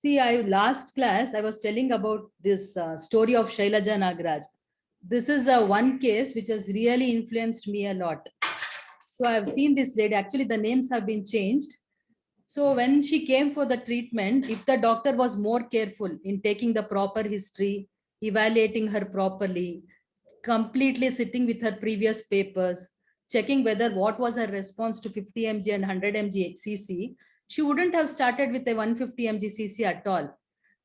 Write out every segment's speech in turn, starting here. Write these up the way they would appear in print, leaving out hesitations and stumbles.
See, last class I was telling about this story of Shailaja Nagraj. This is one case which has really influenced me a lot. So I have seen this lady. Actually, the names have been changed. So when she came for the treatment, if the doctor was more careful in taking the proper history, evaluating her properly, completely sitting with her previous papers, checking whether what was her response to 50 mg and 100 mg HCC, she wouldn't have started with a 150 mg CC at all.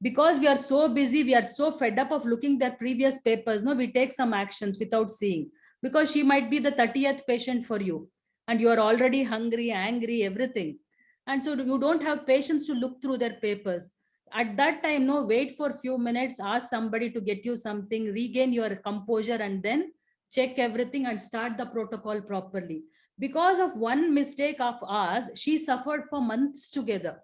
Because we are so busy, we are so fed up of looking at previous papers, no, we take some actions without seeing. Because she might be the 30th patient for you, and you are already hungry, angry, everything. And so you don't have patience to look through their papers. At that time, no, wait for a few minutes, ask somebody to get you something, regain your composure, and then check everything and start the protocol properly. Because of one mistake of ours, she suffered for months together.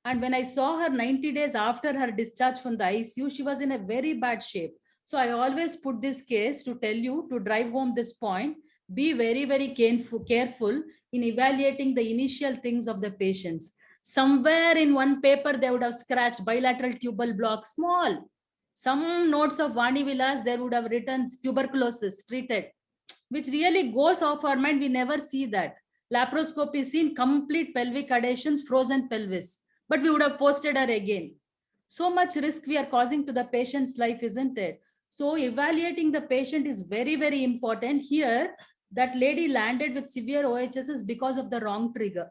And when I saw her 90 days after her discharge from the ICU, she was in a very bad shape. So I always put this case to tell you, to drive home this point. Be very, very careful in evaluating the initial things of the patients. Somewhere in one paper, they would have scratched bilateral tubal block, small. Some notes of Vani Vilas, they would have written tuberculosis treated, which really goes off our mind. We never see that. Laparoscopy seen complete pelvic adhesions, frozen pelvis, but we would have posted her again. So much risk we are causing to the patient's life, isn't it? So evaluating the patient is very, very important. Here, that lady landed with severe OHSs because of the wrong trigger.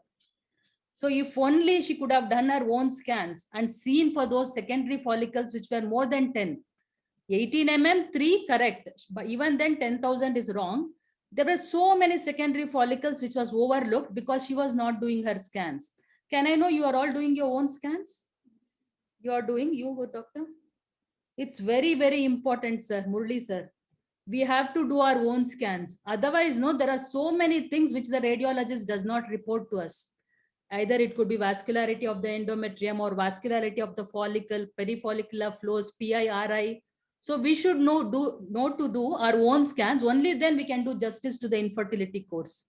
So if only she could have done her own scans and seen for those secondary follicles which were more than 10. 18 mm, 3, correct. But even then 10,000 is wrong. There were so many secondary follicles which was overlooked because she was not doing her scans. Can I know you are all doing your own scans? You are doing, you, doctor? It's very, very important, sir. Murli, sir. We have to do our own scans. Otherwise, no, there are so many things which the radiologist does not report to us. Either it could be vascularity of the endometrium or vascularity of the follicle, perifollicular flows, PIRI. So we should know to do our own scans. Only then we can do justice to the infertility course.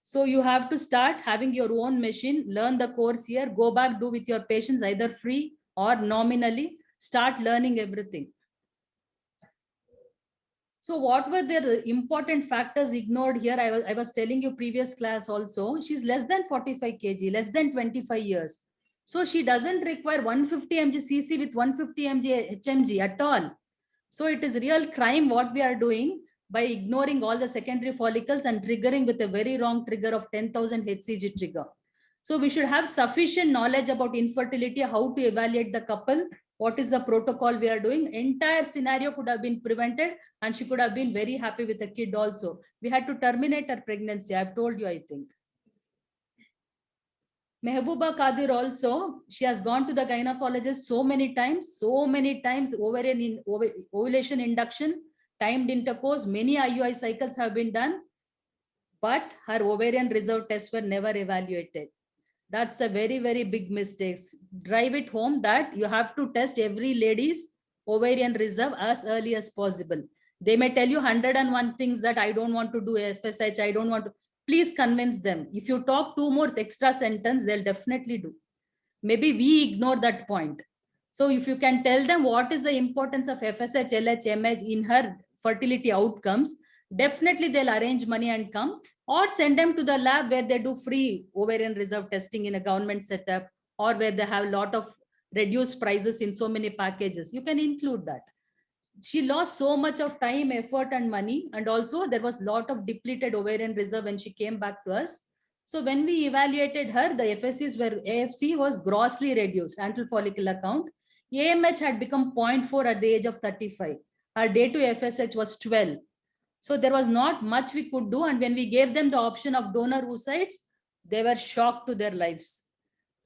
So you have to start having your own machine, learn the course here, go back, do with your patients either free or nominally, start learning everything. So what were the important factors ignored here? I was telling you previous class also, she's less than 45 kg, less than 25 years. So she doesn't require 150 mg CC with 150 mg HMG at all. So it is real crime what we are doing by ignoring all the secondary follicles and triggering with a very wrong trigger of 10,000 HCG trigger. So we should have sufficient knowledge about infertility, how to evaluate the couple, what is the protocol we are doing. Entire scenario could have been prevented and she could have been very happy with the kid also. We had to terminate her pregnancy. I've told you, I think. Mehbooba Kadir also, she has gone to the gynecologist so many times, ovulation induction, timed intercourse, many IUI cycles have been done, but her ovarian reserve tests were never evaluated. That's a very, very big mistake. Drive it home that you have to test every lady's ovarian reserve as early as possible. They may tell you 101 things that I don't want to do FSH, I don't want to. Please convince them. If you talk two more extra sentence, they'll definitely do. Maybe we ignore that point. So if you can tell them what is the importance of FSH, LH, MH in her fertility outcomes, definitely they'll arrange money and come, or send them to the lab where they do free ovarian reserve testing in a government setup, or where they have a lot of reduced prices in so many packages. You can include that. She lost so much of time, effort, and money. And also there was a lot of depleted ovarian reserve when she came back to us. So when we evaluated her, the FSCs were, AFC was grossly reduced, antral follicular count. AMH had become 0.4 at the age of 35. Her day to FSH was 12. So there was not much we could do. And when we gave them the option of donor oocytes, they were shocked to their lives.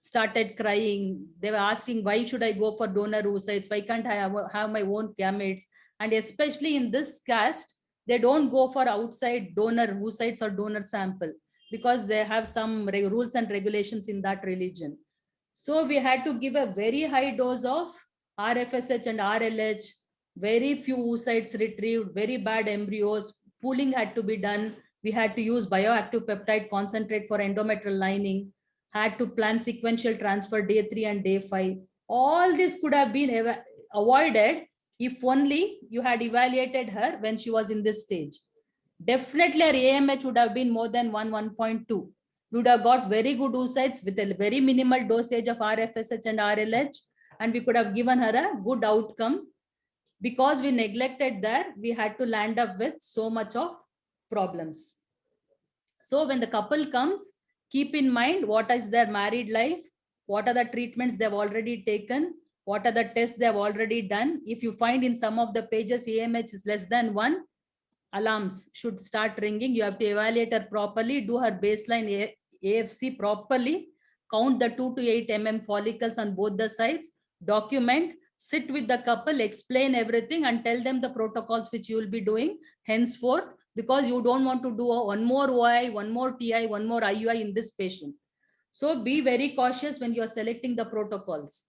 Started crying. They were asking, why should I go for donor oocytes? Why can't I have my own gametes? And especially in this caste, they don't go for outside donor oocytes or donor sample because they have some rules and regulations in that religion. So we had to give a very high dose of RFSH and RLH, very few oocytes retrieved, very bad embryos, pooling had to be done. We had to use bioactive peptide concentrate for endometrial lining, had to plan sequential transfer day 3 and day 5. All this could have been avoided if only you had evaluated her when she was in this stage. Definitely her AMH would have been more than 1.2. We would have got very good oocytes with a very minimal dosage of RFSH and RLH, and we could have given her a good outcome. Because we neglected there, we had to land up with so much of problems. So when the couple comes, keep in mind what is their married life, what are the treatments they've already taken, what are the tests they've already done. If you find in some of the pages AMH is less than 1, alarms should start ringing. You have to evaluate her properly, do her baseline AFC properly, count the 2 to 8 follicles on both the sides, document, sit with the couple, explain everything and tell them the protocols which you will be doing henceforth, because you don't want to do one more OI, one more TI, one more IUI in this patient. So be very cautious when you are selecting the protocols.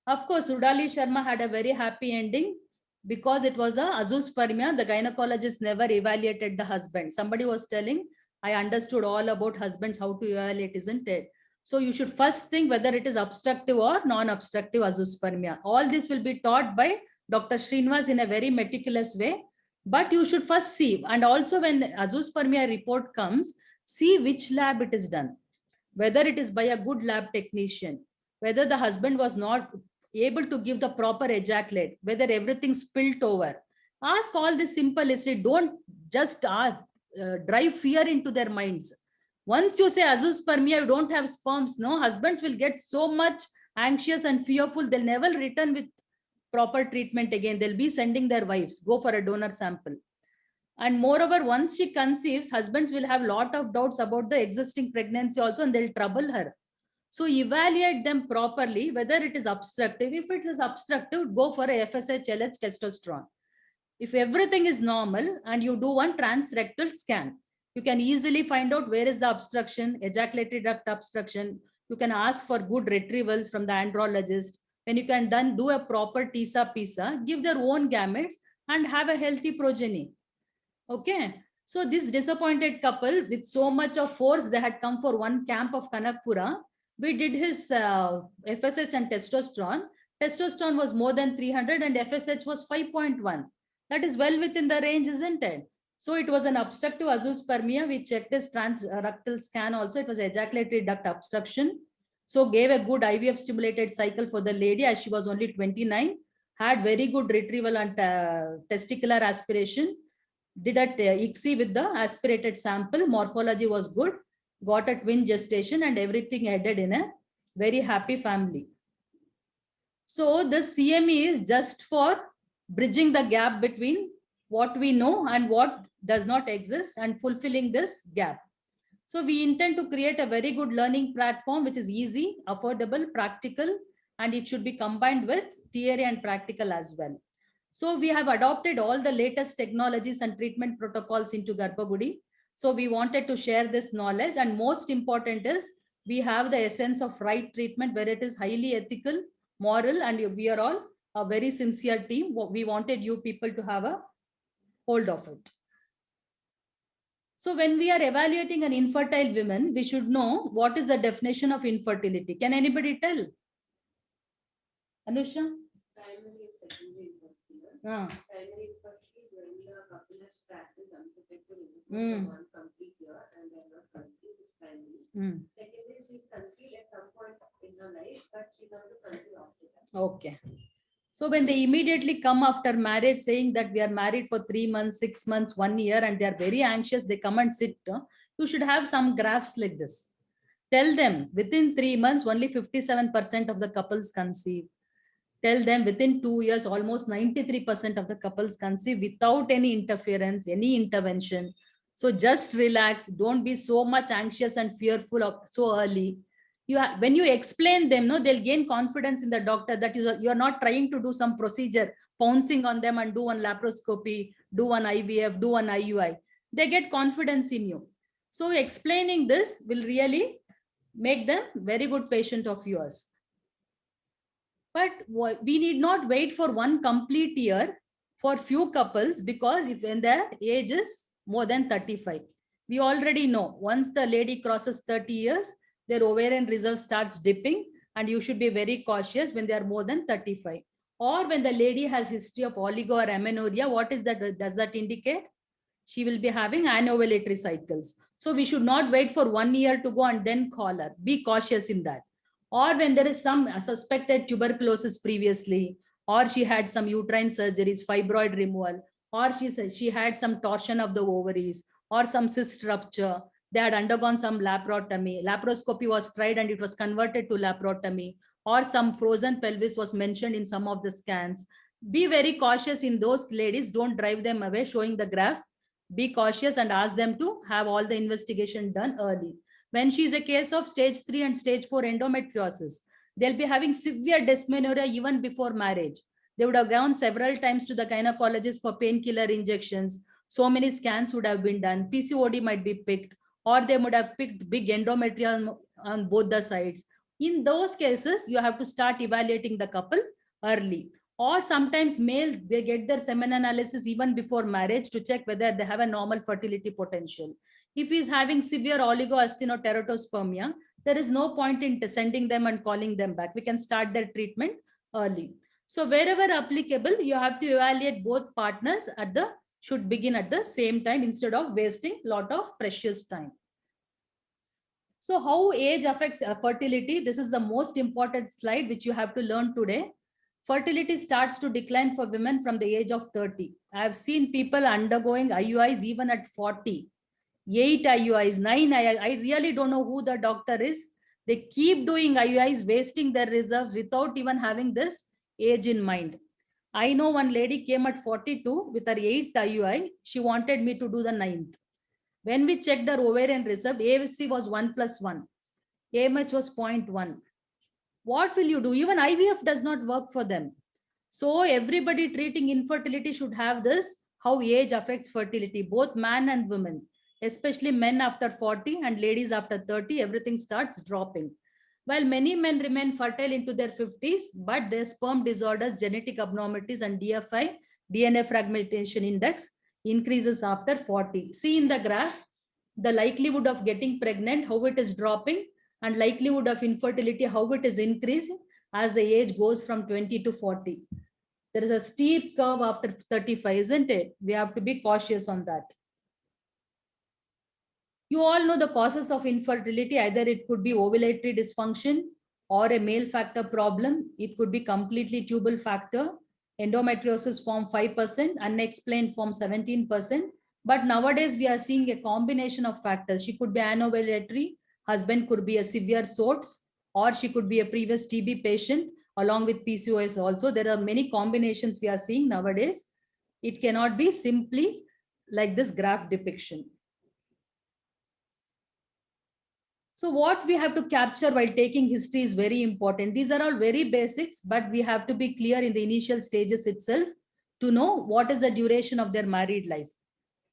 Of course, Rudali Sharma had a very happy ending because it was a azoospermia. The gynecologist never evaluated the husband. Somebody was telling, I understood all about husbands, how to evaluate, isn't it? So you should first think whether it is obstructive or non-obstructive azoospermia. All this will be taught by Dr. Srinivas in a very meticulous way. But you should first see, and also when azoospermia report comes, see which lab it is done, whether it is by a good lab technician, whether the husband was not able to give the proper ejaculate, whether everything spilt over. Ask all this simple history. Don't just drive fear into their minds. Once you say azoospermia, you don't have sperms, no, husbands will get so much anxious and fearful, they'll never return with proper treatment again. They'll be sending their wives, go for a donor sample. And moreover, once she conceives, husbands will have a lot of doubts about the existing pregnancy also, and they'll trouble her. So evaluate them properly, whether it is obstructive. If it is obstructive, go for a FSH, LH, testosterone. If everything is normal and you do one transrectal scan, you can easily find out where is the obstruction, ejaculatory duct obstruction. You can ask for good retrievals from the andrologist. When you can do a proper TISA-PISA, give their own gametes and have a healthy progeny. Okay. So this disappointed couple, with so much of force, they had come for one camp of Kanakpura. We did his FSH and testosterone. Testosterone was more than 300 and FSH was 5.1. That is well within the range, isn't it? So it was an obstructive azoospermia. We checked his transrectal scan also. It was ejaculatory duct obstruction. So gave a good IVF stimulated cycle for the lady as she was only 29. Had very good retrieval and testicular aspiration. Did a ICSI with the aspirated sample. Morphology was good. Got a twin gestation and everything ended in a very happy family. So the CME is just for bridging the gap between what we know and what does not exist and fulfilling this gap. So we intend to create a very good learning platform which is easy, affordable, practical, and it should be combined with theory and practical as well. So we have adopted all the latest technologies and treatment protocols into Garbhagudi. So we wanted to share this knowledge, and most important is we have the essence of right treatment where it is highly ethical, moral, and we are all a very sincere team. We wanted you people to have a hold of it. So when we are evaluating an infertile woman, we should know what is the definition of infertility. Can anybody tell? Anusha? Primary and secondary infertility. Primary infertility is when the couple has practiced unprotected intercourse for one complete year and they are not conceived, is primary. Secondary, she is conceived at some point in her life, but she not to conceive after that. Okay. So when they immediately come after marriage saying that we are married for 3 months, 6 months, 1 year, and they are very anxious, they come and sit, you should have some graphs like this. Tell them within 3 months, only 57% of the couples conceive. Tell them within 2 years, almost 93% of the couples conceive without any interference, any intervention. So just relax. Don't be so much anxious and fearful of so early. When you explain them, no, they'll gain confidence in the doctor that you're not trying to do some procedure, pouncing on them and do one laparoscopy, do one IVF, do one IUI. They get confidence in you. So explaining this will really make them very good patient of yours. But we need not wait for one complete year for few couples, because if when their age is more than 35, we already know once the lady crosses 30 years, their ovarian reserve starts dipping and you should be very cautious when they are more than 35. Or when the lady has history of oligo or amenorrhea, what is that? Does that indicate? She will be having anovulatory cycles. So we should not wait for 1 year to go and then call her. Be cautious in that. Or when there is some suspected tuberculosis previously, or she had some uterine surgeries, fibroid removal, or she had some torsion of the ovaries, or some cyst rupture. They had undergone some laparotomy. Laparoscopy was tried and it was converted to laparotomy, or some frozen pelvis was mentioned in some of the scans. Be very cautious in those ladies. Don't drive them away showing the graph. Be cautious and ask them to have all the investigation done early. When she is a case of stage 3 and stage 4 endometriosis, they'll be having severe dysmenorrhea even before marriage. They would have gone several times to the gynecologist for painkiller injections. So many scans would have been done. PCOD might be picked, or they would have picked big endometrium on both the sides. In those cases, you have to start evaluating the couple early. Or sometimes male, they get their semen analysis even before marriage to check whether they have a normal fertility potential. If he's having severe oligoasthenoteratospermia, there is no point in sending them and calling them back. We can start their treatment early. So wherever applicable, you have to evaluate both partners should begin at the same time instead of wasting a lot of precious time. So how age affects fertility? This is the most important slide which you have to learn today. Fertility starts to decline for women from the age of 30. I have seen people undergoing IUIs even at 40. 8 IUIs, 9 IUIs. I really don't know who the doctor is. They keep doing IUIs, wasting their reserves without even having this age in mind. I know one lady came at 42 with her 8th IUI. She wanted me to do the 9th. When we checked her ovarian reserve, AFC was 1+1. AMH was 0.1. What will you do? Even IVF does not work for them. So everybody treating infertility should have this, how age affects fertility, both man and women, especially men after 40 and ladies after 30, everything starts dropping. While many men remain fertile into their 50s, but their sperm disorders, genetic abnormalities, and DFI, DNA fragmentation index, increases after 40. See in the graph, the likelihood of getting pregnant, how it is dropping, and likelihood of infertility, how it is increasing as the age goes from 20 to 40. There is a steep curve after 35, isn't it? We have to be cautious on that. You all know the causes of infertility. Either it could be ovulatory dysfunction or a male factor problem. It could be completely tubal factor. Endometriosis form 5%, unexplained form 17%. But nowadays we are seeing a combination of factors. She could be anovulatory, husband could be a severe SOTS, or she could be a previous TB patient along with PCOS also. There are many combinations we are seeing nowadays. It cannot be simply like this graph depiction. So what we have to capture while taking history is very important. These are all very basics, but we have to be clear in the initial stages itself to know what is the duration of their married life.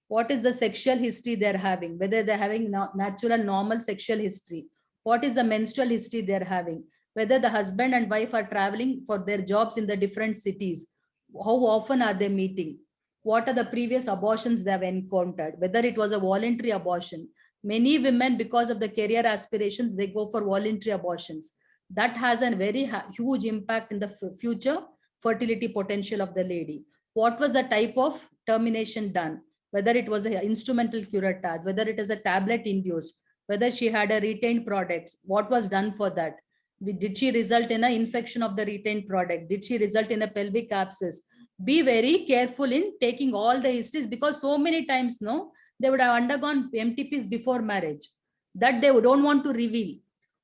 What is the sexual history they're having, whether they're having natural, normal sexual history. What is the menstrual history they're having, whether the husband and wife are traveling for their jobs in the different cities. How often are they meeting? What are the previous abortions they have encountered, whether it was a voluntary abortion. Many women, because of the career aspirations, they go for voluntary abortions. That has a very huge impact in the future fertility potential of the lady. What was the type of termination done? Whether it was an instrumental curettage, whether it is a tablet induced, whether she had a retained products, what was done for that? Did she result in an infection of the retained product? Did she result in a pelvic abscess? Be very careful in taking all the histories, because so many times, no, they would have undergone MTPs before marriage that they don't want to reveal,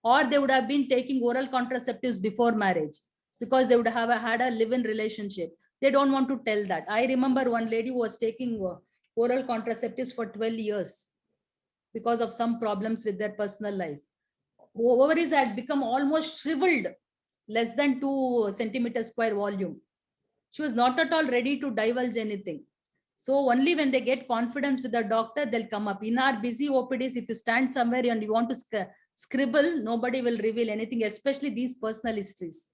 or they would have been taking oral contraceptives before marriage because they would have had a live-in relationship. They don't want to tell that. I remember one lady who was taking oral contraceptives for 12 years because of some problems with their personal life. Ovaries had become almost shriveled, less than 2 centimeters square volume. She was not at all ready to divulge anything. So only when they get confidence with the doctor, they'll come up. In our busy OPDs, if you stand somewhere and you want to scribble, nobody will reveal anything, especially these personal histories.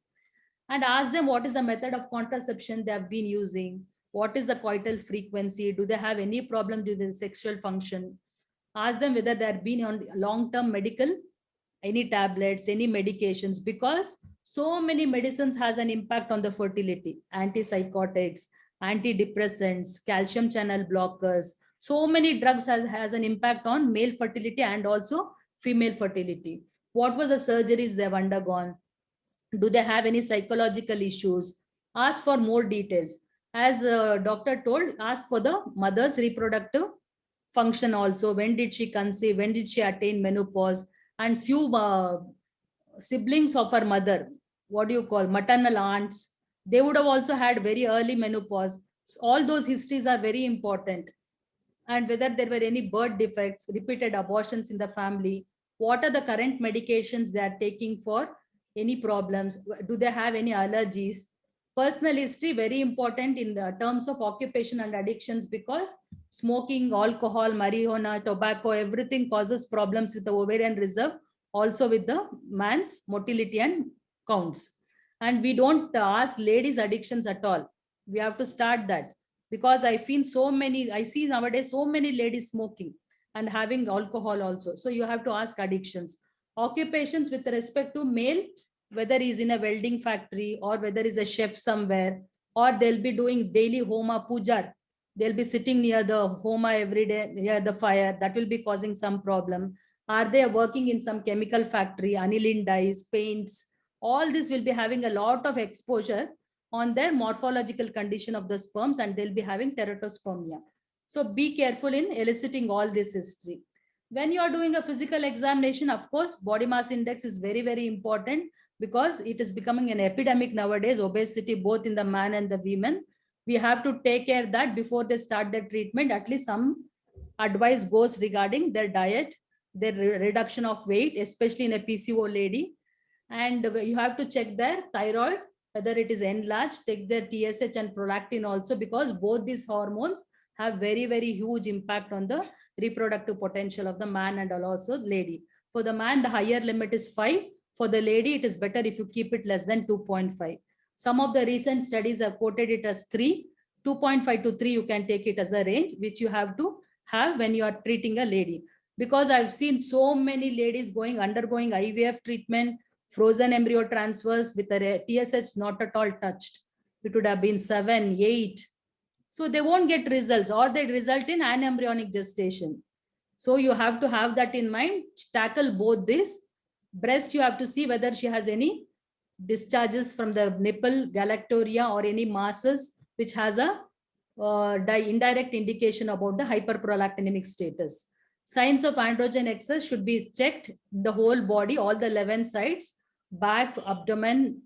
And ask them what is the method of contraception they have been using. What is the coital frequency? Do they have any problem with the sexual function? Ask them whether they have been on long-term medical any tablets, any medications, because so many medicines has an impact on the fertility. Antipsychotics, antidepressants, calcium channel blockers, so many drugs has an impact on male fertility and also female fertility. What was the surgeries they've undergone? Do they have any psychological issues? Ask for more details. As the doctor told, ask for the mother's reproductive function also. When did she conceive? When did she attain menopause? And few siblings of her mother, what do you call, maternal aunts, they would have also had very early menopause. All those histories are very important. And whether there were any birth defects, repeated abortions in the family, what are the current medications they are taking for any problems, do they have any allergies. Personal history, very important in the terms of occupation and addictions, because smoking, alcohol, marijuana, tobacco, everything causes problems with the ovarian reserve, also with the man's motility and counts. And we don't ask ladies addictions at all. We have to start that, because I see nowadays so many ladies smoking and having alcohol also. So you have to ask addictions. Occupations with respect to male, whether he's in a welding factory or whether he's a chef somewhere, or they'll be doing daily homa puja. They'll be sitting near the homa every day, near the fire. That will be causing some problem. Are they working in some chemical factory, aniline dyes, paints? All this will be having a lot of exposure on their morphological condition of the sperms, and they'll be having teratospermia. So be careful in eliciting all this history. When you are doing a physical examination, of course, body mass index is very, very important, because it is becoming an epidemic nowadays, obesity, both in the man and the women. We have to take care that before they start their treatment, at least some advice goes regarding their diet, their reduction of weight, especially in a PCO lady. And you have to check their thyroid, whether it is enlarged, take their TSH and prolactin also, because both these hormones have very, very huge impact on the reproductive potential of the man and also lady. For the man, the higher limit is 5. For the lady, it is better if you keep it less than 2.5. Some of the recent studies have quoted it as 3. 2.5 to 3, you can take it as a range, which you have to have when you are treating a lady. Because I've seen so many ladies undergoing IVF treatment, frozen embryo transfers with a TSH not at all touched. It would have been 7, 8. So they won't get results, or they result in anembryonic gestation. So you have to have that in mind. Tackle both this. Breast, you have to see whether she has any discharges from the nipple, galactorrhea, or any masses, which has a indirect indication about the hyperprolactinemic status. Signs of androgen excess should be checked the whole body, all the 11 sides, back, abdomen,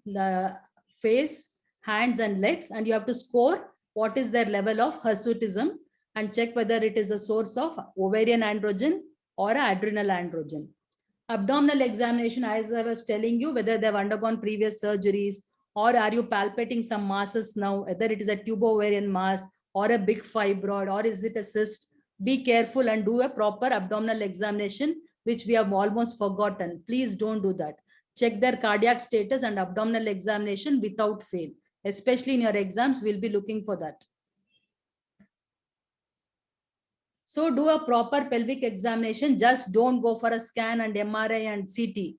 face, hands and legs, and you have to score what is their level of hirsutism and check whether it is a source of ovarian androgen or adrenal androgen. Abdominal examination, as I was telling you, whether they've undergone previous surgeries, or are you palpating some masses now, whether it is a tubo-ovarian mass or a big fibroid, or is it a cyst. Be careful and do a proper abdominal examination, which we have almost forgotten. Please don't do that. Check their cardiac status and abdominal examination without fail. Especially in your exams, we'll be looking for that. So do a proper pelvic examination. Just don't go for a scan and MRI and CT.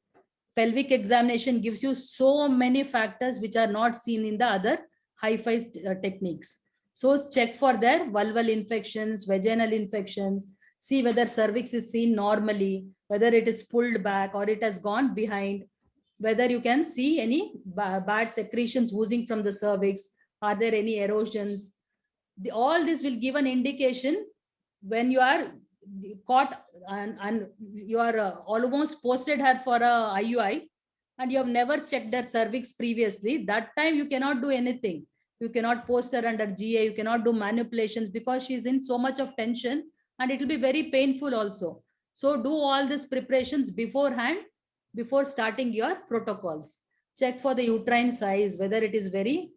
Pelvic examination gives you so many factors which are not seen in the other hi-fi techniques. So check for their vulval infections, vaginal infections, see whether cervix is seen normally, whether it is pulled back or it has gone behind, whether you can see any bad secretions oozing from the cervix, are there any erosions. All this will give an indication when you are caught and you are almost posted her for a IUI and you have never checked their cervix previously. That time you cannot do anything. You cannot post her under GA, you cannot do manipulations because she's in so much of tension and it will be very painful also. So do all these preparations beforehand, before starting your protocols. Check for the uterine size, whether it is very,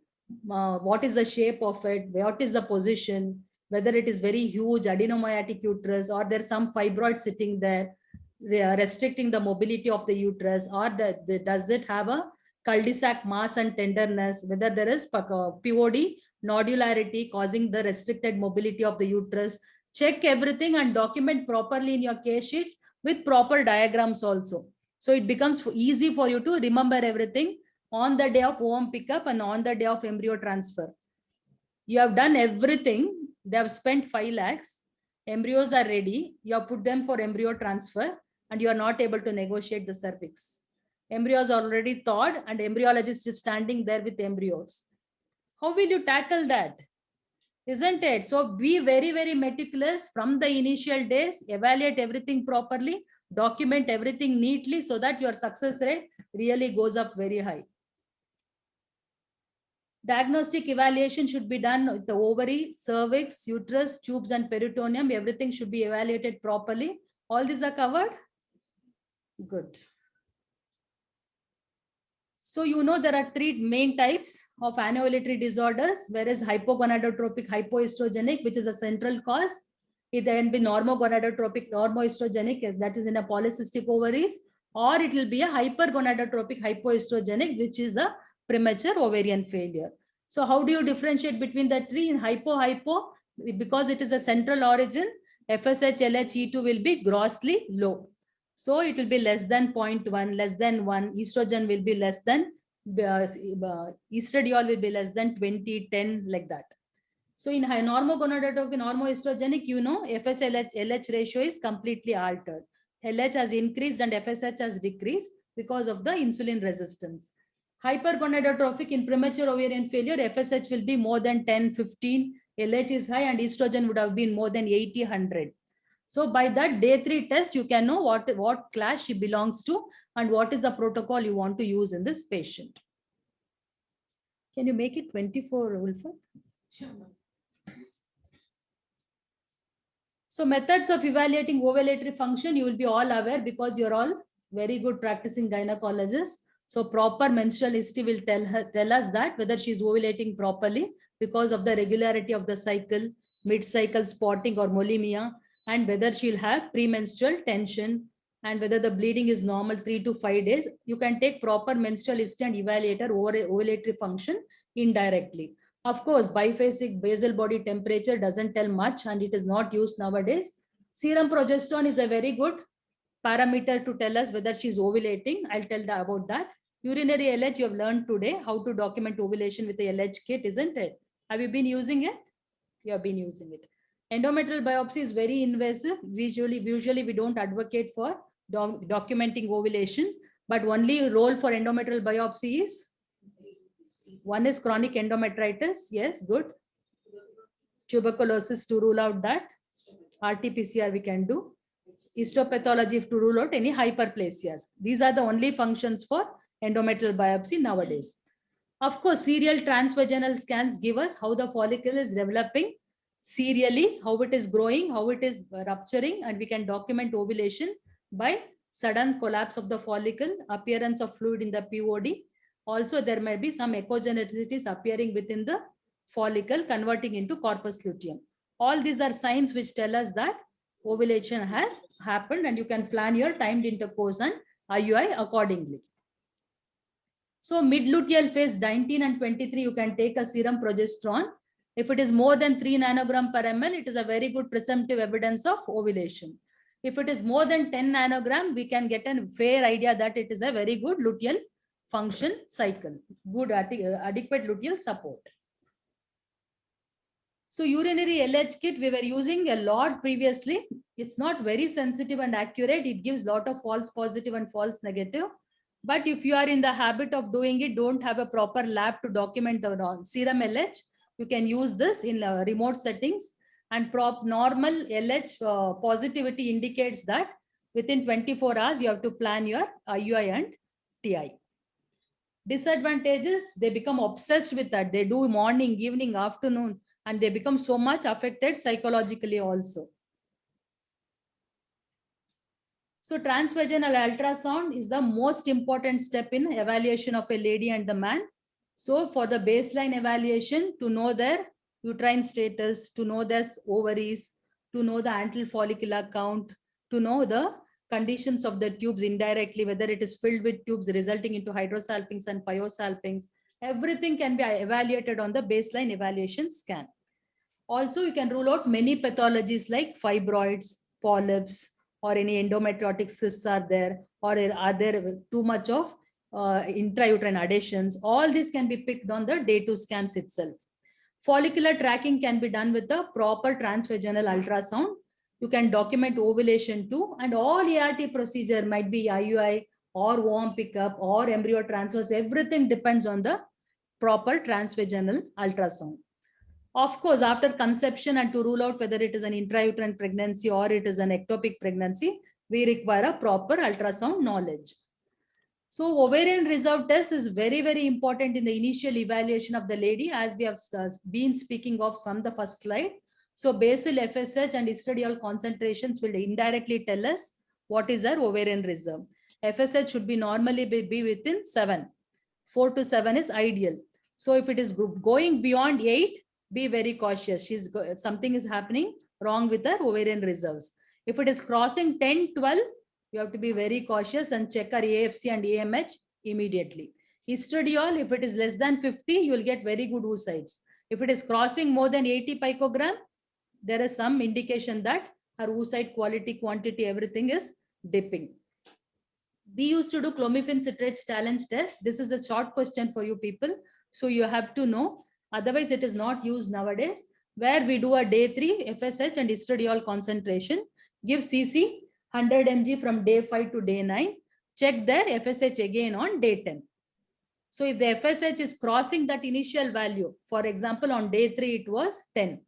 what is the shape of it, what is the position, whether it is very huge adenomyotic uterus or there's some fibroid sitting there, restricting the mobility of the uterus, or does it have a cul-de-sac mass and tenderness, whether there is POD nodularity causing the restricted mobility of the uterus. Check everything and document properly in your case sheets with proper diagrams also. So it becomes easy for you to remember everything on the day of ovum pickup and on the day of embryo transfer. You have done everything. They have spent 5 lakhs. Embryos are ready. You have put them for embryo transfer and you are not able to negotiate the cervix. Embryos are already thawed and embryologist is standing there with embryos. How will you tackle that? Isn't it? So be very, very meticulous from the initial days, evaluate everything properly, document everything neatly so that your success rate really goes up very high. Diagnostic evaluation should be done with the ovary, cervix, uterus, tubes, and peritoneum. Everything should be evaluated properly. All these are covered? Good. So you know there are 3 main types of anovulatory disorders, whereas hypogonadotropic hypoestrogenic, which is a central cause. It can be normogonadotropic normoestrogenic, that is in a polycystic ovaries, or it will be a hypergonadotropic hypoestrogenic, which is a premature ovarian failure. So how do you differentiate between the 3? In hypo, because it is a central origin, FSH, LH, E2 will be grossly low. So it will be less than 0.1, less than 1. Estrogen will be less than, estradiol will be less than 20, 10, like that. So in high normogonadotropic, normoestrogenic, you know, FSH-LH ratio is completely altered. LH has increased and FSH has decreased because of the insulin resistance. Hypergonadotropic, in premature ovarian failure, FSH will be more than 10, 15. LH is high and estrogen would have been more than 80, 100. So by that day 3 test, you can know what class she belongs to and what is the protocol you want to use in this patient. Can you make it 24, Ulfa? Sure. So methods of evaluating ovulatory function, you will be all aware because you're all very good practicing gynecologists. So proper menstrual history will tell us that whether she's ovulating properly because of the regularity of the cycle, mid-cycle spotting or molemia, and whether she'll have premenstrual tension and whether the bleeding is normal 3 to 5 days. You can take proper menstrual history and evaluate her ovulatory function indirectly. Of course, biphasic basal body temperature doesn't tell much and it is not used nowadays. Serum progesterone is a very good parameter to tell us whether she's ovulating. I'll tell about that. Urinary LH, you have learned today how to document ovulation with the LH kit, isn't it? Have you been using it? You have been using it. Endometrial biopsy is very invasive. Usually we don't advocate for documenting ovulation, but only role for endometrial biopsy is one is chronic endometritis. Yes, good. Tuberculosis to rule out that. RT-PCR we can do. Histopathology to rule out any hyperplasias. These are the only functions for endometrial biopsy nowadays. Of course, serial transvaginal scans give us how the follicle is developing serially, how it is growing, how it is rupturing, and we can document ovulation by sudden collapse of the follicle, appearance of fluid in the POD. Also, there may be some echogenicities appearing within the follicle, converting into corpus luteum. All these are signs which tell us that ovulation has happened and you can plan your timed intercourse and IUI accordingly. So mid-luteal phase 19 and 23, you can take a serum progesterone. If it is more than 3 nanogram per ml, it is a very good presumptive evidence of ovulation. If it is more than 10 nanogram, we can get a fair idea that it is a very good luteal function cycle, good adequate luteal support. So urinary LH kit, we were using a lot previously. It's not very sensitive and accurate. It gives a lot of false positive and false negative. But if you are in the habit of doing it, don't have a proper lab to document the serum LH, you can use this in remote settings. And normal LH positivity indicates that within 24 hours, you have to plan your IUI and TI. Disadvantages, they become obsessed with that. They do morning, evening, afternoon, and they become so much affected psychologically also. So transvaginal ultrasound is the most important step in evaluation of a lady and the man. So for the baseline evaluation, to know their uterine status, to know their ovaries, to know the antral follicular count, to know the conditions of the tubes indirectly, whether it is filled with tubes resulting into hydrosalpinx and pyosalpinx, everything can be evaluated on the baseline evaluation scan. Also, you can rule out many pathologies like fibroids, polyps, or any endometriotic cysts are there, or are there too much of intrauterine adhesions. All this can be picked on the day 2 scans itself. Follicular tracking can be done with a proper transvaginal ultrasound. You can document ovulation too, and all ART procedure might be IUI or worm pickup or embryo transfers. Everything depends on the proper transvaginal ultrasound. Of course, after conception and to rule out whether it is an intrauterine pregnancy or it is an ectopic pregnancy, we require a proper ultrasound knowledge. So ovarian reserve test is very, very important in the initial evaluation of the lady, as we have been speaking of from the first slide. So basal FSH and estradiol concentrations will indirectly tell us what is our ovarian reserve. FSH should be normally be within 7. 4 to 7 is ideal. So if it is going beyond 8, be very cautious. Something is happening wrong with her ovarian reserves. If it is crossing 10, 12, you have to be very cautious and check our AFC and AMH immediately. Estradiol, if it is less than 50, you will get very good oocytes. If it is crossing more than 80 picogram, there is some indication that her oocyte quality, quantity, everything is dipping. We used to do clomiphene citrate challenge test. This is a short question for you people, so you have to know. Otherwise, it is not used nowadays, where we do a day 3 FSH and estradiol concentration, give CC 100 mg from day 5 to day 9, check their FSH again on day 10. So if the FSH is crossing that initial value, for example, on day 3, it was 10.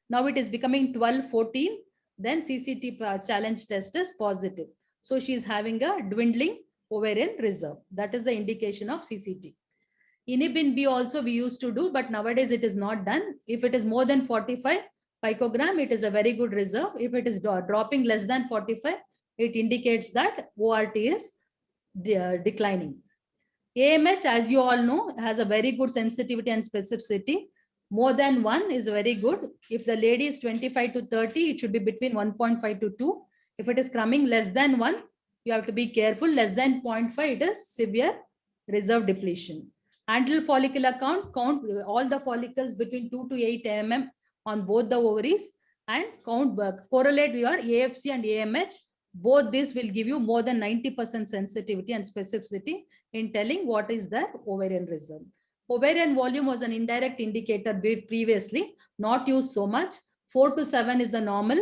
Now it is becoming 12, 14, then CCT challenge test is positive. So she is having a dwindling ovarian reserve. That is the indication of CCT. Inhibin B also we used to do, but nowadays it is not done. If it is more than 45 picogram, it is a very good reserve. If it is dropping less than 45, it indicates that ORT is declining. AMH, as you all know, has a very good sensitivity and specificity. More than 1 is very good. If the lady is 25 to 30, it should be between 1.5 to 2. If it is coming less than 1, you have to be careful. Less than 0.5, it is severe reserve depletion. Antral follicular count all the follicles between 2 to 8 mm on both the ovaries, and correlate your AFC and AMH. Both these will give you more than 90% sensitivity and specificity in telling what is the ovarian reserve. Ovarian volume was an indirect indicator previously, not used so much. 4 to 7 is the normal.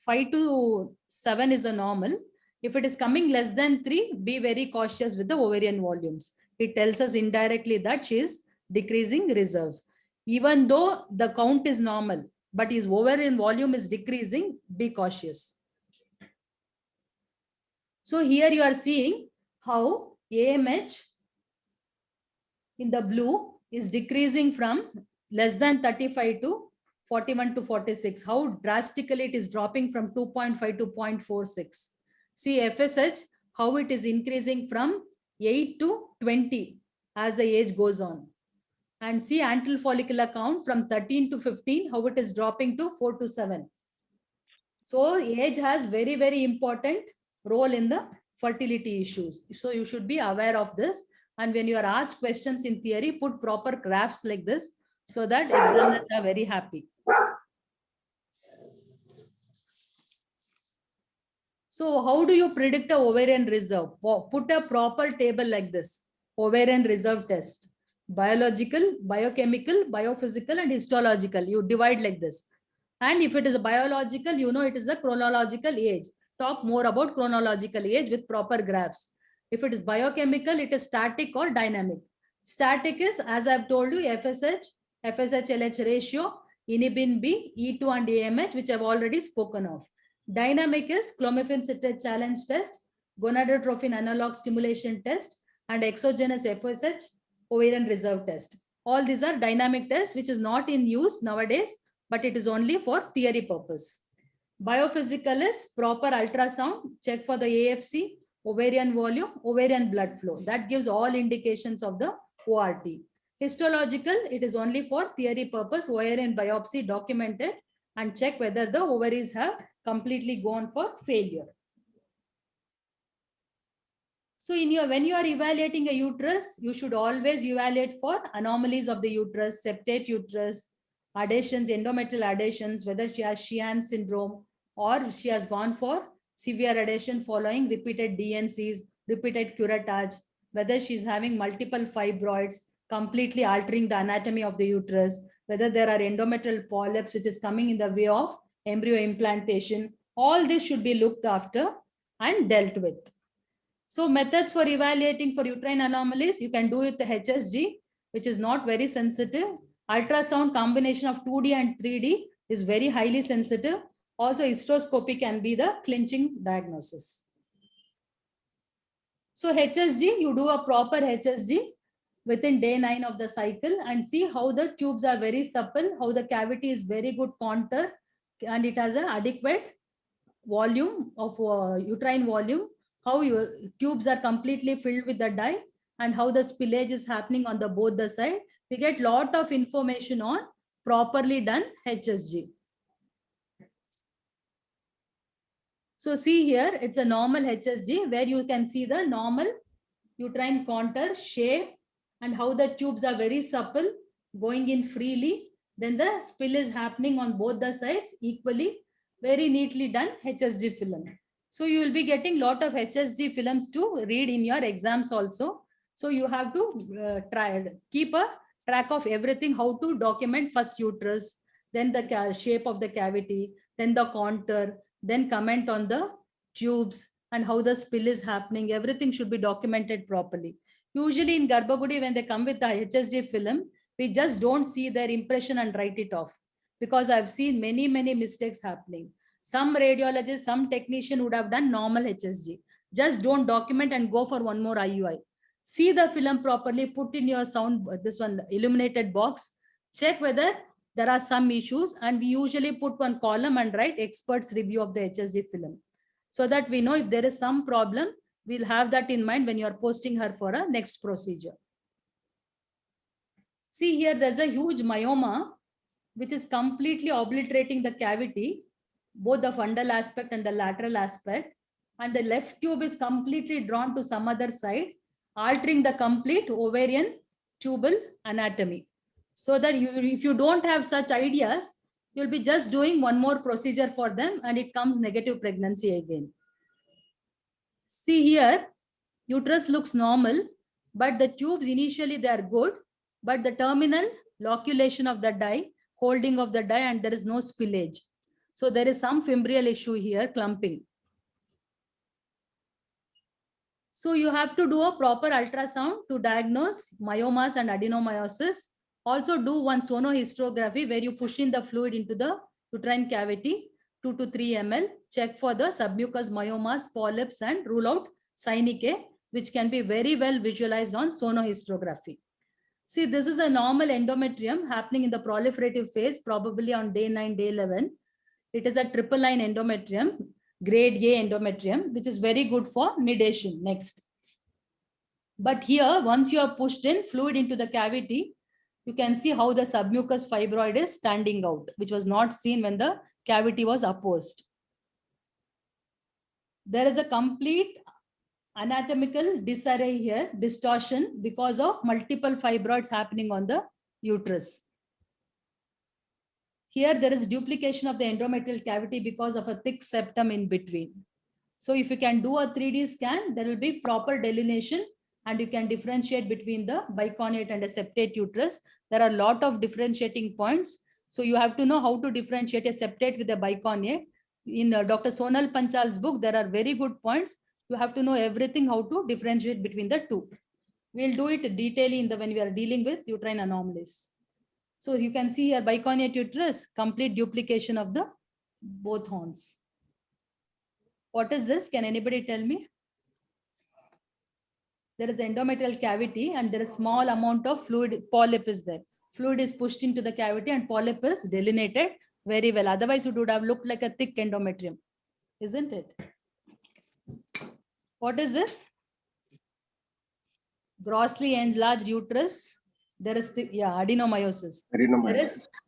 5 to 7 is the normal. If it is coming less than 3, be very cautious with the ovarian volumes. It tells us indirectly that she is decreasing reserves. Even though the count is normal, but his ovarian volume is decreasing, be cautious. So here you are seeing how AMH in the blue is decreasing from less than 35 to 41 to 46. How drastically it is dropping from 2.5 to 0.46. See FSH, how it is increasing from 8 to 20 as the age goes on. And see antral follicular count from 13 to 15, how it is dropping to 4 to 7. So age has very, very important role in the fertility issues. So you should be aware of this. And when you are asked questions in theory, put proper graphs like this so that examiners are very happy. So how do you predict a ovarian reserve? Put a proper table like this. Ovarian reserve test. Biological, biochemical, biophysical, and histological. You divide like this. And if it is a biological, you know it is a chronological age. Talk more about chronological age with proper graphs. If it is biochemical, it is static or dynamic. Static is, as I have told you, FSH, FSH-LH ratio, inhibin B, E2 and AMH, which I have already spoken of. Dynamic is clomiphene citrate challenge test, gonadotrophin analog stimulation test, and exogenous FSH ovarian reserve test. All these are dynamic tests, which is not in use nowadays, but it is only for theory purpose. Biophysical is proper ultrasound, check for the AFC, ovarian volume, ovarian blood flow. That gives all indications of the ORT. Histological, it is only for theory purpose, ovarian biopsy documented, and check whether the ovaries have completely gone for failure. So when you are evaluating a uterus, you should always evaluate for anomalies of the uterus, septate uterus, adhesions, endometrial adhesions, whether she has Sheehan syndrome or she has gone for severe radiation following repeated DNCs, repeated curettage, whether she's having multiple fibroids, completely altering the anatomy of the uterus, whether there are endometrial polyps, which is coming in the way of embryo implantation. All this should be looked after and dealt with. So methods for evaluating for uterine anomalies, you can do it the HSG, which is not very sensitive. Ultrasound combination of 2D and 3D is very highly sensitive. Also, hysteroscopy can be the clinching diagnosis. So HSG, you do a proper HSG within day 9 of the cycle and see how the tubes are very supple, how the cavity is very good contour, and it has an adequate volume of uterine volume, how your tubes are completely filled with the dye, and how the spillage is happening on the both the side. We get lot of information on properly done HSG. So see here, it's a normal HSG where you can see the normal uterine contour, shape, and how the tubes are very supple, going in freely. Then the spill is happening on both the sides equally. Very neatly done HSG film. So you will be getting lot of HSG films to read in your exams also. So you have to keep a track of everything, how to document first uterus, then the shape of the cavity, then the contour, then comment on the tubes and how the spill is happening. Everything should be documented properly. Usually in Garbhagudi, when they come with the HSG film, we just don't see their impression and write it off, because I've seen many mistakes happening. Some radiologist, some technician would have done normal HSG. Just don't document and go for one more IUI. See the film properly, put in your this one illuminated box, check whether there are some issues, and we usually put one column and write experts review of the HSG film, so that we know if there is some problem, we'll have that in mind when you're posting her for a next procedure. See here, there's a huge myoma, which is completely obliterating the cavity, both the fundal aspect and the lateral aspect. And the left tube is completely drawn to some other side, altering the complete ovarian tubal anatomy. So that if you don't have such ideas, you'll be just doing one more procedure for them and it comes negative pregnancy again. See here, uterus looks normal, but the tubes initially they are good, but the terminal loculation of the dye, holding of the dye, and there is no spillage. So there is some fimbrial issue here, clumping. So you have to do a proper ultrasound to diagnose myomas and adenomyosis. Also do one sonohysterography where you push in the fluid into the uterine cavity, 2 to 3 ml. Check for the submucous myomas, polyps, and rule out synechiae, which can be very well visualized on sonohysterography. See, this is a normal endometrium happening in the proliferative phase, probably on day 9, day 11. It is a triple line endometrium, grade A endometrium, which is very good for nidation. Next. But here, once you have pushed in fluid into the cavity, you can see how the submucous fibroid is standing out, which was not seen when the cavity was opposed. There is a complete anatomical disarray here, distortion, because of multiple fibroids happening on the uterus. Here there is duplication of the endometrial cavity because of a thick septum in between. So if you can do a 3D scan, there will be proper delineation and you can differentiate between the bicornuate and a septate uterus. There are a lot of differentiating points. So you have to know how to differentiate a septate with a bicornuate. In Dr. Sonal Panchal's book, there are very good points. You have to know everything, how to differentiate between the two. We'll do it detailing when we are dealing with uterine anomalies. So you can see here bicornuate uterus, complete duplication of the both horns. What is this? Can anybody tell me? There is endometrial cavity and there is small amount of fluid, polyp is there. Fluid is pushed into the cavity and polyp is delineated very well. Otherwise it would have looked like a thick endometrium, isn't it? What is this? Grossly enlarged uterus. There is, adenomyosis.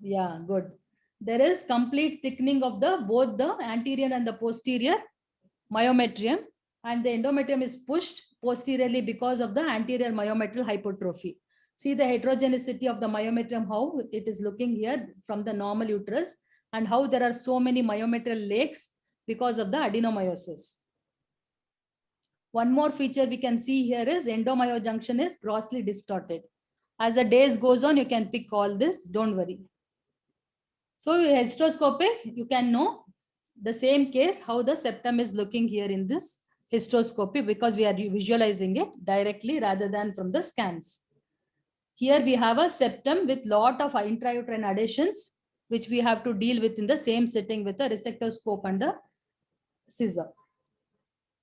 Yeah, good. There is complete thickening of both the anterior and the posterior myometrium, and the endometrium is pushed posteriorly because of the anterior myometrial hypertrophy. See the heterogeneity of the myometrium, how it is looking here from the normal uterus, and how there are so many myometrial lakes because of the adenomyosis. One more feature we can see here is endomyojunction is grossly distorted. As the days goes on, you can pick all this, don't worry. So hysteroscopic, you can know the same case, how the septum is looking here in this hysteroscopy, because we are visualizing it directly rather than from the scans. Here we have a septum with lot of intrauterine adhesions, which we have to deal with in the same setting with the resectoscope and the scissor.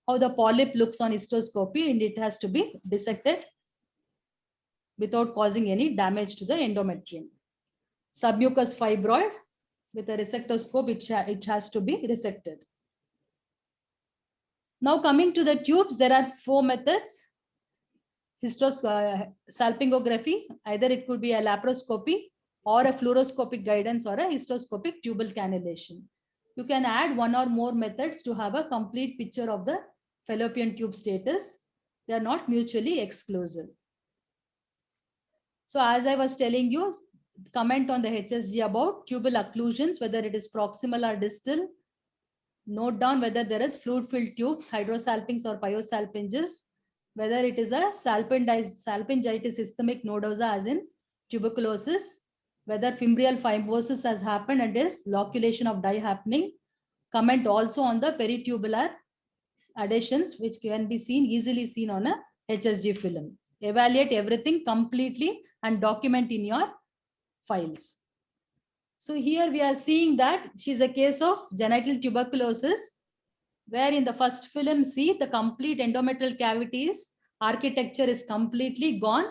How the polyp looks on hysteroscopy, and it has to be dissected without causing any damage to the endometrium. Submucous fibroid, with a resectoscope, it has to be resected. Now coming to the tubes, there are 4 methods. Salpingography, either it could be a laparoscopy or a fluoroscopic guidance or a hysteroscopic tubal cannulation. You can add 1 or more methods to have a complete picture of the fallopian tube status. They are not mutually exclusive. So as I was telling you, comment on the HSG about tubal occlusions, whether it is proximal or distal. Note down whether there is fluid-filled tubes, hydrosalpinx or pyosalpinges, whether it is a salpingitis systemic nodosa as in tuberculosis, whether fimbrial fibrosis has happened and is loculation of dye happening. Comment also on the peritubular adhesions, which can be easily seen on a HSG film. Evaluate everything completely and document in your files. So here we are seeing that she is a case of genital tuberculosis, where in the first film, see the complete endometrial cavities, architecture is completely gone.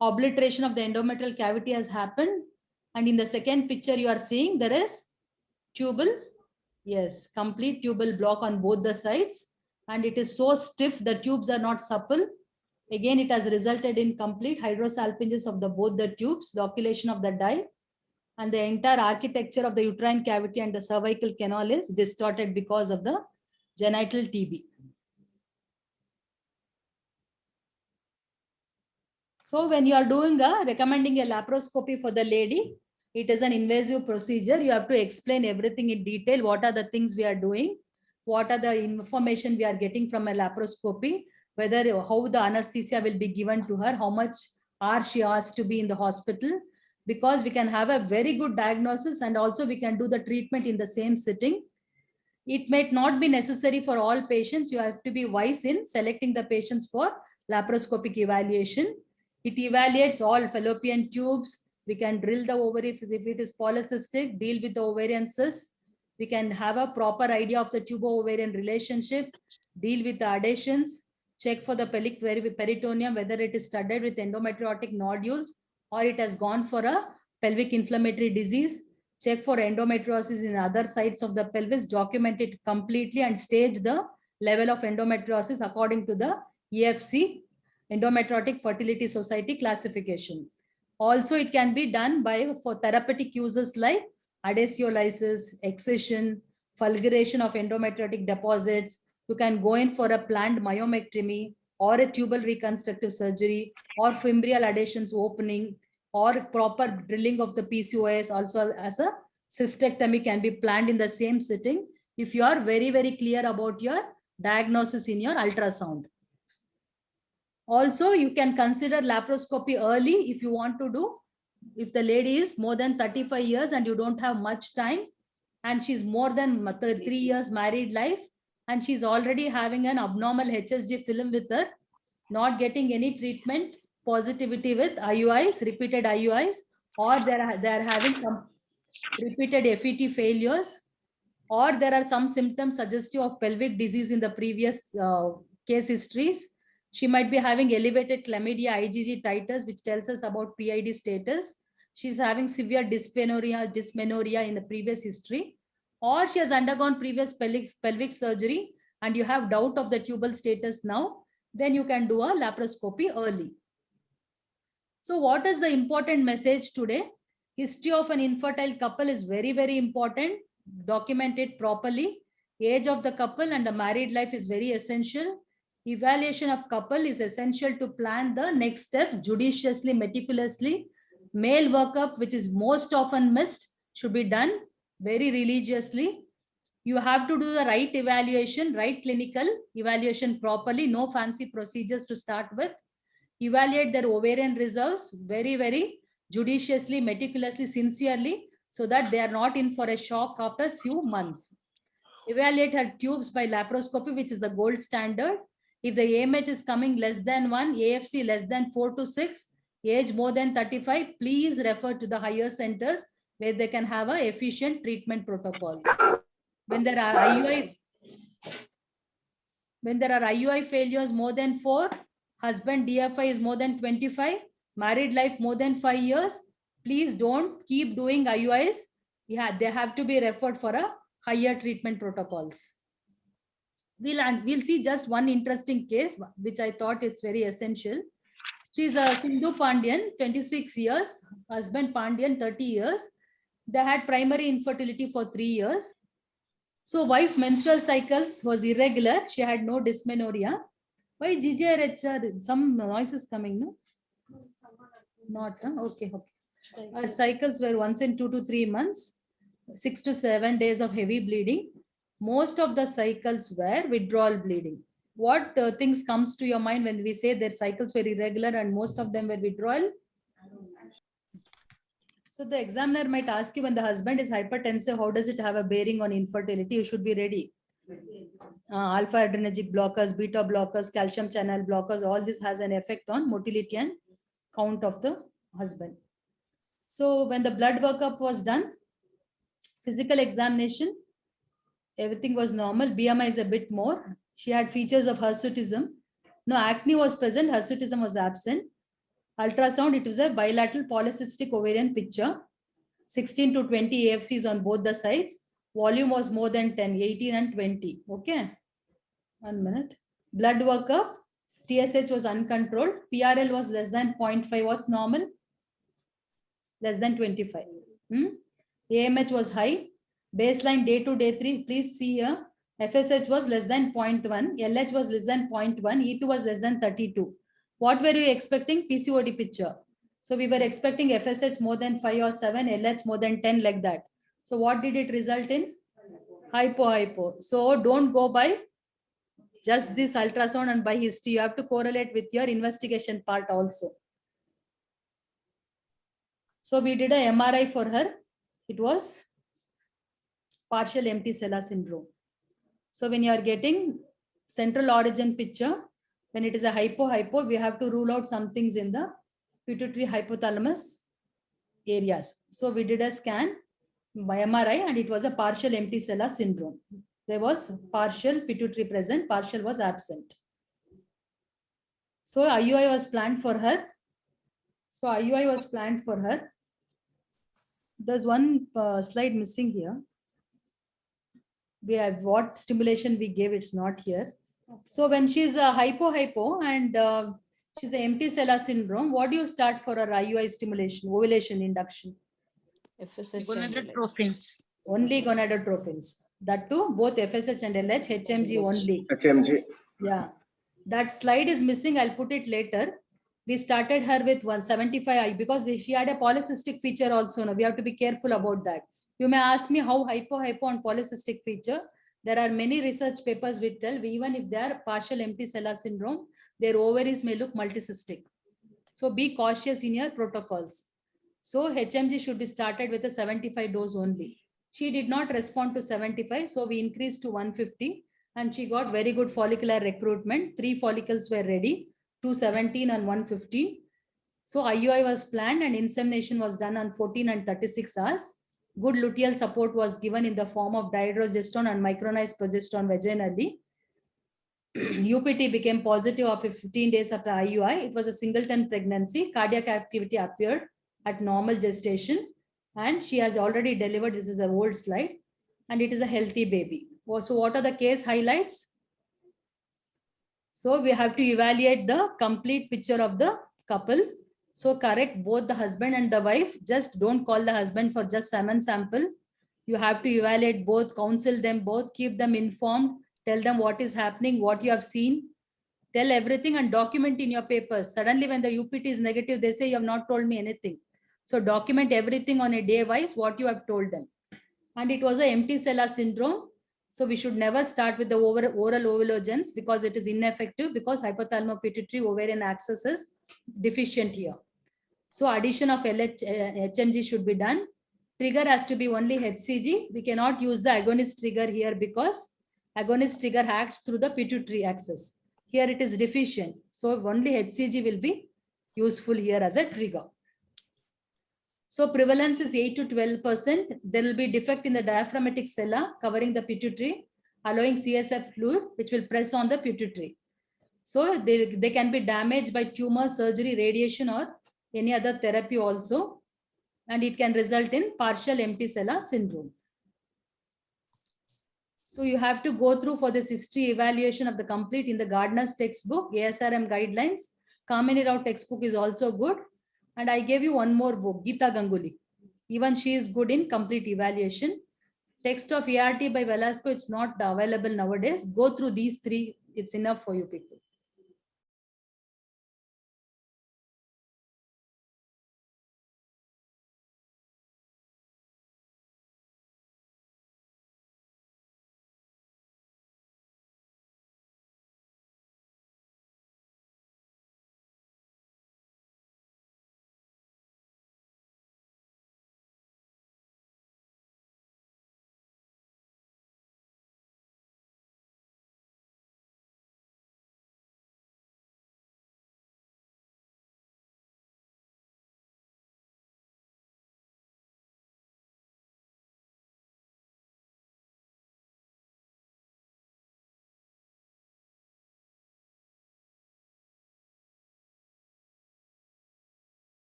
Obliteration of the endometrial cavity has happened. And in the second picture, you are seeing there is tubal, yes, complete tubal block on both the sides. And it is so stiff, the tubes are not supple. Again, it has resulted in complete hydrosalpinges of both the tubes, loculation of the dye. And the entire architecture of the uterine cavity and the cervical canal is distorted because of the genital TB. So when you are recommending a laparoscopy for the lady, it is an invasive procedure. You have to explain everything in detail. What are the things we are doing? What are the information we are getting from a laparoscopy? How the anesthesia will be given to her, how much hours she has to be in the hospital, because we can have a very good diagnosis and also we can do the treatment in the same sitting. It may not be necessary for all patients. You have to be wise in selecting the patients for laparoscopic evaluation. It evaluates all fallopian tubes. We can drill the ovary if it is polycystic, deal with the ovarian cysts. We can have a proper idea of the tubo-ovarian relationship, deal with the adhesions, check for the pelvic peritoneum, whether it is studded with endometriotic nodules or it has gone for a pelvic inflammatory disease. Check for endometriosis in other sites of the pelvis, document it completely and stage the level of endometriosis according to the EFC, Endometriotic Fertility Society classification. Also, it can be done for therapeutic uses like adhesiolysis, excision, fulguration of endometriotic deposits. You can go in for a planned myomectomy or a tubal reconstructive surgery or fimbrial adhesions opening or proper drilling of the PCOS. Also as a cystectomy can be planned in the same sitting if you are very, very clear about your diagnosis in your ultrasound. Also, you can consider laparoscopy early if you want to do. If the lady is more than 35 years and you don't have much time and she's more than 3 years married life and she's already having an abnormal HSG film with her, not getting any treatment, positivity with IUIs, repeated IUIs, or they're having some repeated FET failures, or there are some symptoms suggestive of pelvic disease in the previous case histories. She might be having elevated chlamydia IgG titers, which tells us about PID status. She's having severe dysmenorrhea in the previous history, or she has undergone previous pelvic surgery and you have doubt of the tubal status now, then you can do a laparoscopy early. So what is the important message today? History of an infertile couple is very, very important. Document it properly. Age of the couple and the married life is very essential. Evaluation of couple is essential to plan the next steps judiciously, meticulously. Male workup, which is most often missed, should be done very religiously. You have to do the right evaluation, right clinical evaluation properly, no fancy procedures to start with. Evaluate their ovarian reserves very, very judiciously, meticulously, sincerely, so that they are not in for a shock after few months. Evaluate her tubes by laparoscopy, which is the gold standard. If the AMH is coming less than 1, AFC less than 4 to 6, age more than 35, please refer to the higher centers where they can have a efficient treatment protocols. When there are IUI failures more than 4, husband DFI is more than 25, married life more than 5 years, please don't keep doing IUIs. Yeah, they have to be referred for a higher treatment protocols. We'll see just one interesting case, which I thought it's very essential. She's a Sindhu Pandian, 26 years, husband Pandian, 30 years. They had primary infertility for 3 years. So wife menstrual cycles was irregular. She had no dysmenorrhea. Why GGRHR? Some noise is coming, no? Not, huh? Okay. Her cycles were once in 2 to 3 months, 6 to 7 days of heavy bleeding. Most of the cycles were withdrawal bleeding. What things comes to your mind when we say their cycles were irregular and most of them were withdrawal? So the examiner might ask you, when the husband is hypertensive, how does it have a bearing on infertility? You should be ready. Alpha adrenergic blockers, beta blockers, calcium channel blockers, all this has an effect on motility and count of the husband. So when the blood workup was done, physical examination, everything was normal. BMI is a bit more. She had features of hirsutism. No acne was present, hirsutism was absent. Ultrasound, it was a bilateral polycystic ovarian picture. 16 to 20 AFCs on both the sides. Volume was more than 10, 18 and 20. Okay. 1 minute. Blood workup, TSH was uncontrolled. PRL was less than 0.5. What's normal? Less than 25. AMH was high. Baseline day 2, day 3. Please see here. FSH was less than 0.1. LH was less than 0.1. E2 was less than 32. What were you expecting? PCOD picture. So we were expecting FSH more than 5 or 7, LH more than 10, like that. So what did it result in? Hypo. So don't go by just this ultrasound and by history. You have to correlate with your investigation part also. So we did a MRI for her. It was partial empty sella syndrome. So when you are getting central origin picture, when it is a hypo, we have to rule out some things in the pituitary hypothalamus areas. So we did a scan by MRI and it was a partial empty sella syndrome. There was partial pituitary present, partial was absent. So IUI was planned for her. There's one slide missing here. We have what stimulation we gave, it's not here. So when she's a hypo and she's an empty sella syndrome, what do you start for her IUI stimulation, ovulation induction? Gonadotropins. Only gonadotropins. That too, both FSH and LH, HMG only. HMG. Yeah. That slide is missing. I'll put it later. We started her with 175 because she had a polycystic feature also. Now we have to be careful about that. You may ask me how hypo and polycystic feature. There are many research papers which tell even if they are partial empty sella syndrome, their ovaries may look multicystic. So be cautious in your protocols. So HMG should be started with a 75 dose only. She did not respond to 75, so we increased to 150 and she got very good follicular recruitment. 3 follicles were ready, 217 and 115. So IUI was planned and insemination was done on 14 and 36 hours. Good luteal support was given in the form of dihydrogesterone and micronized progesterone vaginally. UPT became positive after 15 days after IUI. It was a singleton pregnancy. Cardiac activity appeared at normal gestation and she has already delivered. This is an old slide and it is a healthy baby. So what are the case highlights? So we have to evaluate the complete picture of the couple. So correct both the husband and the wife. Just don't call the husband for just semen sample. You have to evaluate both, counsel them both, keep them informed, tell them what is happening, what you have seen. Tell everything and document in your papers. Suddenly when the UPT is negative, they say you have not told me anything. So document everything on a day wise what you have told them. And it was an empty sella syndrome. So we should never start with the oral ovulogents because it is ineffective, because hypothalamo-pituitary ovarian axis is deficient here. So addition of HMG should be done. Trigger has to be only HCG. We cannot use the agonist trigger here because agonist trigger acts through the pituitary axis. Here it is deficient. So only HCG will be useful here as a trigger. So prevalence is 8 to 12%. There will be defect in the diaphragmatic sella covering the pituitary, allowing CSF fluid, which will press on the pituitary. So they can be damaged by tumor, surgery, radiation, or any other therapy also. And it can result in partial empty sella syndrome. So you have to go through for this history evaluation of the complete in the Gardner's textbook, ASRM guidelines. Kamini Rao textbook is also good. And I gave you one more book, Geeta Ganguly. Even she is good in complete evaluation. Text of ERT by Velasco, it's not available nowadays. Go through these three, it's enough for you people.